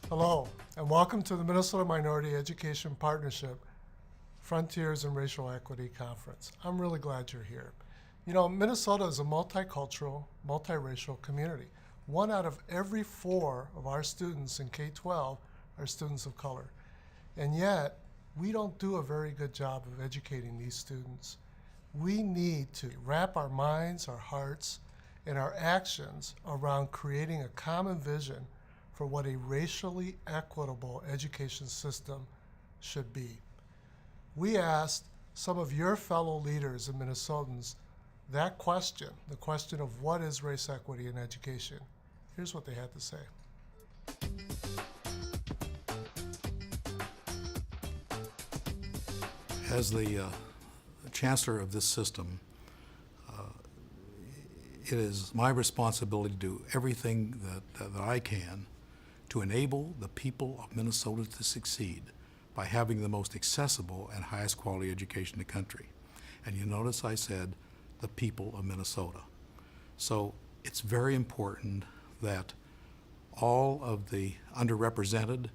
Hello, and welcome to the Minnesota Minority Education Partnership Frontiers in Racial Equity Conference. I'm really glad you're here. You know, Minnesota is a multicultural, multiracial community. 1 out of every 4 of our students in K-12 are students of color. And yet, we don't do a very good job of educating these students. We need to wrap our minds, our hearts, and our actions around creating a common vision for what a racially equitable education system should be. We asked some of your fellow leaders and Minnesotans that question, the question of what is race equity in education. Here's what they had to say. As the chancellor of this system, it is my responsibility to do everything that I can to enable the people of Minnesota to succeed by having the most accessible and highest quality education in the country. And you notice I said the people of Minnesota. So it's very important that all of the underrepresented,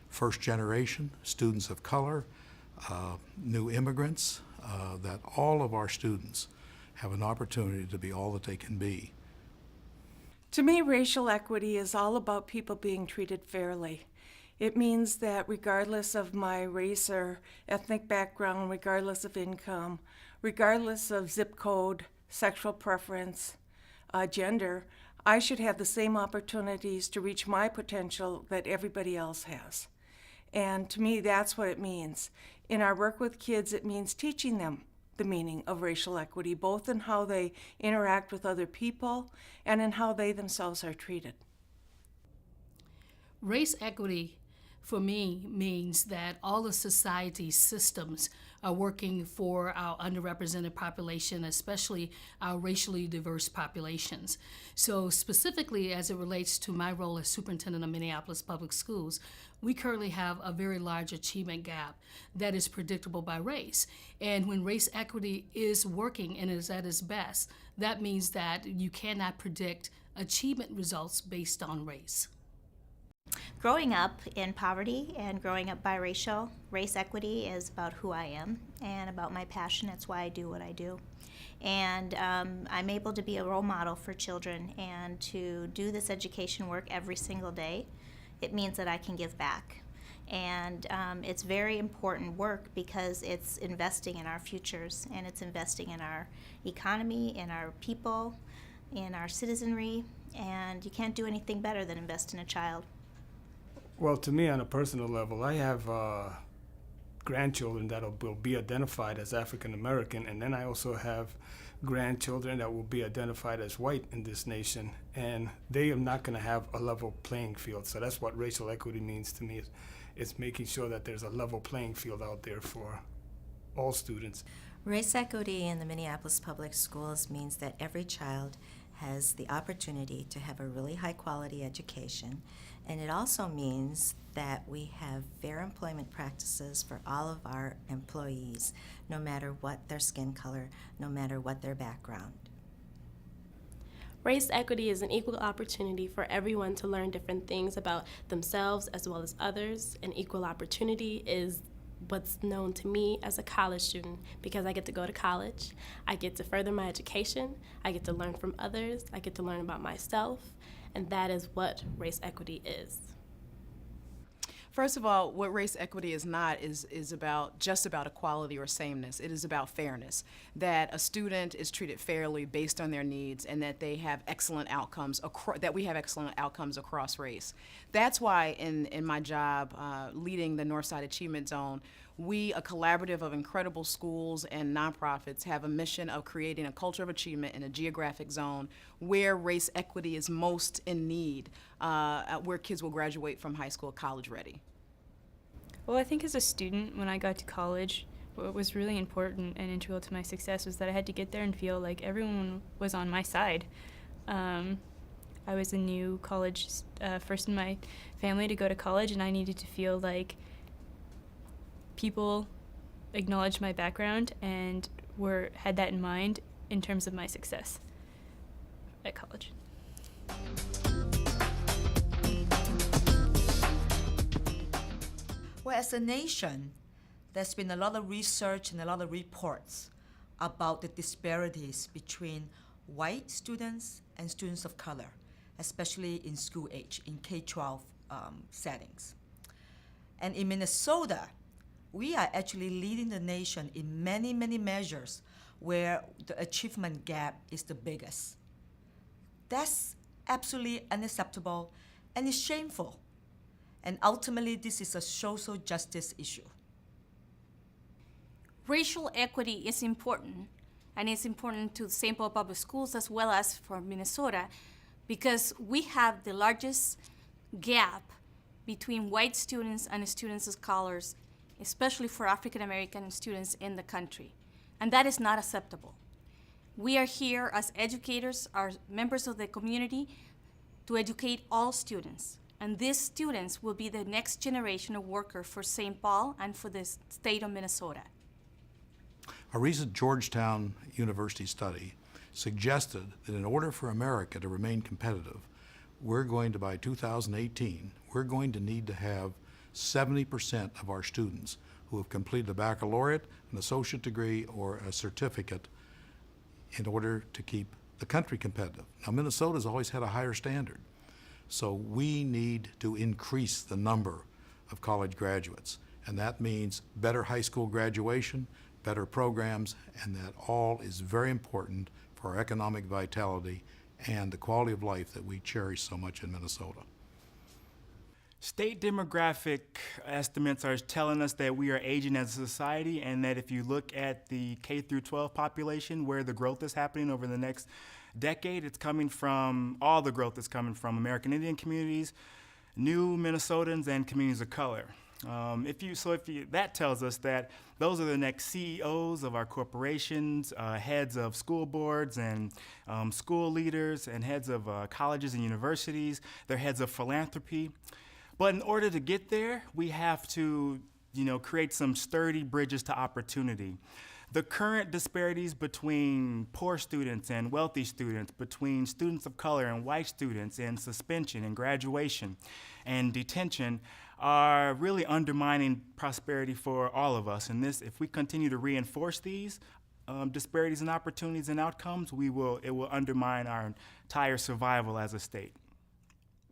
first generation, students of color, new immigrants, that all of our students have an opportunity to be all that they can be. To me, racial equity is all about people being treated fairly. It means that regardless of my race or ethnic background, regardless of income, regardless of zip code, sexual preference, gender, I should have the same opportunities to reach my potential that everybody else has. And to me, that's what it means. In our work with kids, it means teaching them the meaning of racial equity, both in how they interact with other people and in how they themselves are treated. Race equity, for me, means that all the society's systems are working for our underrepresented population, especially our racially diverse populations. So specifically as it relates to my role as superintendent of Minneapolis Public Schools, we currently have a very large achievement gap that is predictable by race. And when race equity is working and is at its best, that means that you cannot predict achievement results based on race. Growing up in poverty and growing up biracial, race equity is about who I am and about my passion. It's why I do what I do. And I'm able to be a role model for children and to do this education work every single day. It means that I can give back. And it's very important work because it's investing in our futures and it's investing in our economy, in our people, in our citizenry, and you can't do anything better than invest in a child. Well, to me, on a personal level, I have grandchildren that will be identified as African American, and then I also have grandchildren that will be identified as white in this nation, and they are not going to have a level playing field. So that's what racial equity means to me. It's making sure that there's a level playing field out there for all students. Race equity in the Minneapolis Public Schools means that every child has the opportunity to have a really high quality education, and it also means that we have fair employment practices for all of our employees, no matter what their skin color, no matter what their background. Race equity is an equal opportunity for everyone to learn different things about themselves as well as others, and equal opportunity is what's known to me as a college student, because I get to go to college, I get to further my education, I get to learn from others, I get to learn about myself, and that is what race equity is. First of all, what race equity is not is about just about equality or sameness. It is about fairness, that a student is treated fairly based on their needs and that they have excellent outcomes, that we have excellent outcomes across race. That's why in my job leading the Northside Achievement Zone, We, a collaborative of incredible schools and nonprofits, have a mission of creating a culture of achievement in a geographic zone where race equity is most in need, where kids will graduate from high school college ready. Well, I think as a student, when I got to college, what was really important and integral to my success was that I had to get there and feel like everyone was on my side. I was a new college, first in my family to go to college, and I needed to feel like people acknowledged my background and had that in mind in terms of my success at college. Well, as a nation, there's been a lot of research and a lot of reports about the disparities between white students and students of color, especially in school age, in K-12 settings. And in Minnesota, we are actually leading the nation in many, many measures where the achievement gap is the biggest. That's absolutely unacceptable and it's shameful. And ultimately, this is a social justice issue. Racial equity is important, and it's important to St. Paul Public Schools as well as for Minnesota, because we have the largest gap between white students and students of colors, especially for African American students in the country. And that is not acceptable. We are here as educators, as members of the community, to educate all students. And these students will be the next generation of workers for St. Paul and for the state of Minnesota. A recent Georgetown University study suggested that in order for America to remain competitive, by 2018, we're going to need to have 70% of our students who have completed a baccalaureate, an associate degree, or a certificate in order to keep the country competitive. Now, Minnesota's always had a higher standard, so we need to increase the number of college graduates, and that means better high school graduation, better programs, and that all is very important for our economic vitality and the quality of life that we cherish so much in Minnesota. State demographic estimates are telling us that we are aging as a society, and that if you look at the K through 12 population, where the growth is happening over the next decade, all the growth is coming from American Indian communities, new Minnesotans, and communities of color. That tells us that those are the next CEOs of our corporations, heads of school boards and school leaders, and heads of colleges and universities. They're heads of philanthropy. But in order to get there, we have to, create some sturdy bridges to opportunity. The current disparities between poor students and wealthy students, between students of color and white students in suspension and graduation and detention are really undermining prosperity for all of us. And if we continue to reinforce these disparities in opportunities and outcomes, it will undermine our entire survival as a state.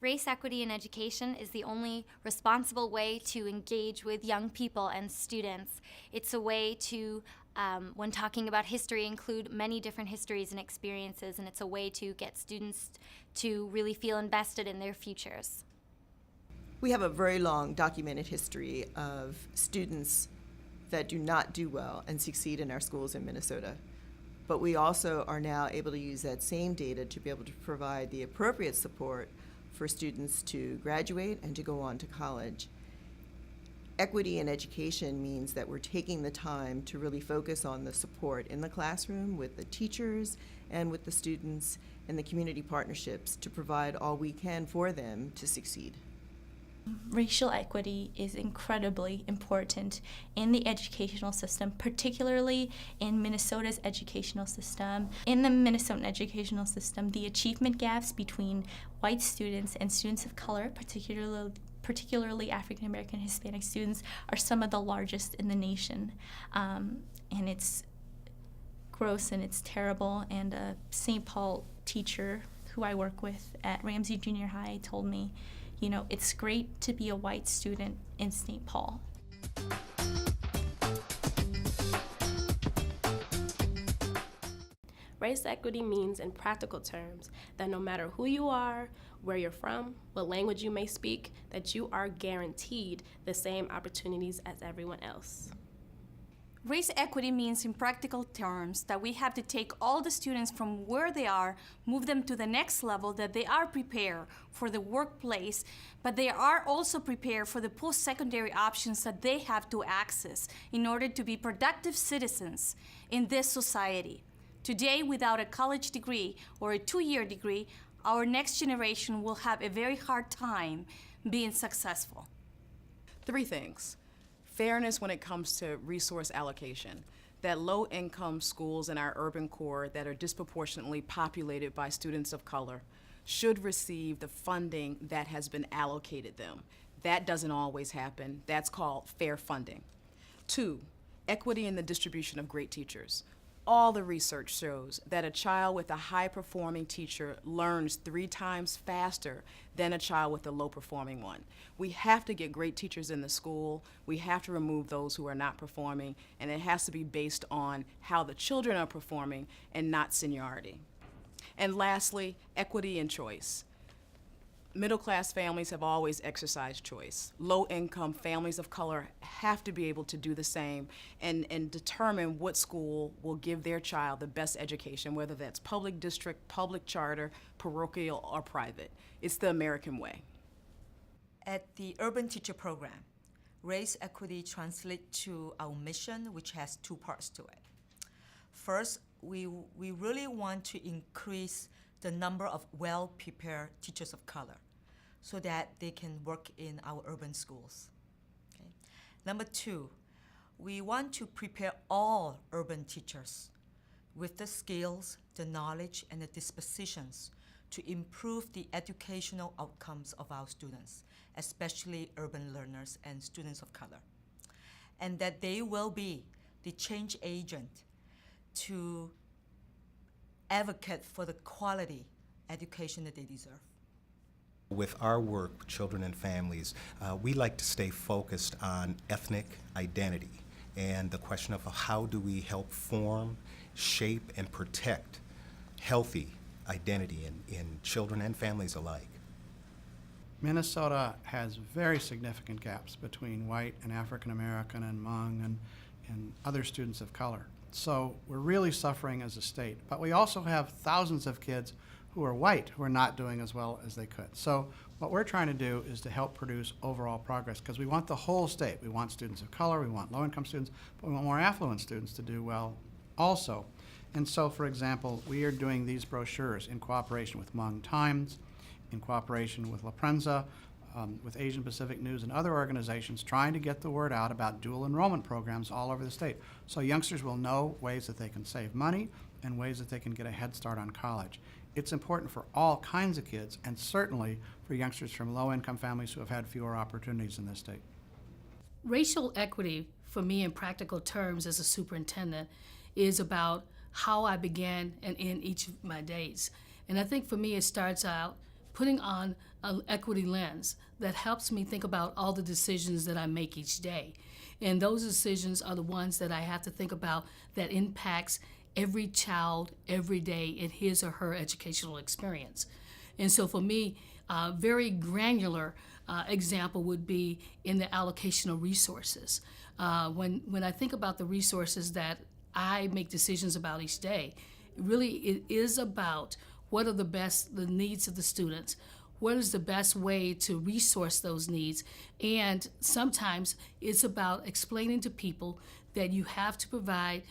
Race equity in education is the only responsible way to engage with young people and students. It's a way to, when talking about history, include many different histories and experiences, and it's a way to get students to really feel invested in their futures. We have a very long documented history of students that do not do well and succeed in our schools in Minnesota. But we also are now able to use that same data to be able to provide the appropriate support for students to graduate and to go on to college. Equity in education means that we're taking the time to really focus on the support in the classroom with the teachers and with the students and the community partnerships to provide all we can for them to succeed. Racial equity is incredibly important in the educational system, particularly in Minnesota's educational system. In the Minnesotan educational system, the achievement gaps between white students and students of color, particularly African American Hispanic students, are some of the largest in the nation. And it's gross and it's terrible. And a St. Paul teacher who I work with at Ramsey Junior High told me, it's great to be a white student in St. Paul. Race equity means, in practical terms, that no matter who you are, where you're from, what language you may speak, that you are guaranteed the same opportunities as everyone else. Race equity means in practical terms that we have to take all the students from where they are, move them to the next level, that they are prepared for the workplace, but they are also prepared for the post-secondary options that they have to access in order to be productive citizens in this society. Today, without a college degree or a 2-year degree, our next generation will have a very hard time being successful. 3 things. Fairness when it comes to resource allocation, that low-income schools in our urban core that are disproportionately populated by students of color should receive the funding that has been allocated them. That doesn't always happen. That's called fair funding. 2, equity in the distribution of great teachers. All the research shows that a child with a high-performing teacher learns 3 times faster than a child with a low-performing one. We have to get great teachers in the school. We have to remove those who are not performing, and it has to be based on how the children are performing and not seniority. And lastly, equity in choice. Middle-class families have always exercised choice. Low-income families of color have to be able to do the same and determine what school will give their child the best education, whether that's public district, public charter, parochial, or private. It's the American way. At the Urban Teacher Program, race equity translates to our mission, which has 2 parts to it. First, we really want to increase the number of well-prepared teachers of color so that they can work in our urban schools. Okay? Number 2, we want to prepare all urban teachers with the skills, the knowledge, and the dispositions to improve the educational outcomes of our students, especially urban learners and students of color, and that they will be the change agent to advocate for the quality education that they deserve. With our work with children and families, we like to stay focused on ethnic identity and the question of how do we help form, shape, and protect healthy identity in children and families alike. Minnesota has very significant gaps between white and African American and Hmong and other students of color. So we're really suffering as a state. But we also have thousands of kids who are white who are not doing as well as they could. So what we're trying to do is to help produce overall progress, because we want the whole state. We want students of color, we want low-income students, but we want more affluent students to do well also. And so, for example, we are doing these brochures in cooperation with Hmong Times, in cooperation with La Prensa, with Asian Pacific News and other organizations, trying to get the word out about dual enrollment programs all over the state. So youngsters will know ways that they can save money and ways that they can get a head start on college. It's important for all kinds of kids, and certainly for youngsters from low-income families who have had fewer opportunities in this state. Racial equity, for me in practical terms as a superintendent, is about how I began and end each of my days. And I think for me it starts out putting on an equity lens that helps me think about all the decisions that I make each day. And those decisions are the ones that I have to think about that impacts every child every day in his or her educational experience. And so for me, a very granular example would be in the allocation of resources. When I think about the resources that I make decisions about each day, really it is about what are the needs of the students, what is the best way to resource those needs, and sometimes it's about explaining to people that you have to provide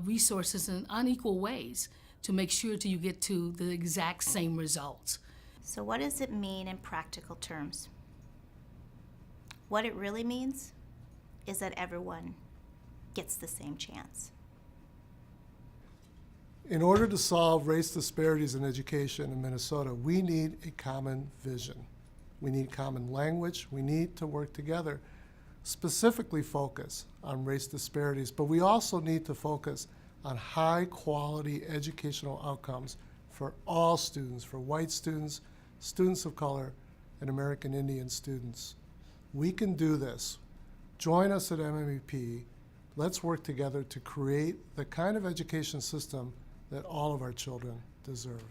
resources in unequal ways to make sure that you get to the exact same results. So what does it mean in practical terms? What it really means is that everyone gets the same chance. In order to solve race disparities in education in Minnesota, we need a common vision. We need common language. We need to work together, specifically focus on race disparities, but we also need to focus on high quality educational outcomes for all students, for white students, students of color, and American Indian students. We can do this. Join us at MMEP. Let's work together to create the kind of education system that all of our children deserve.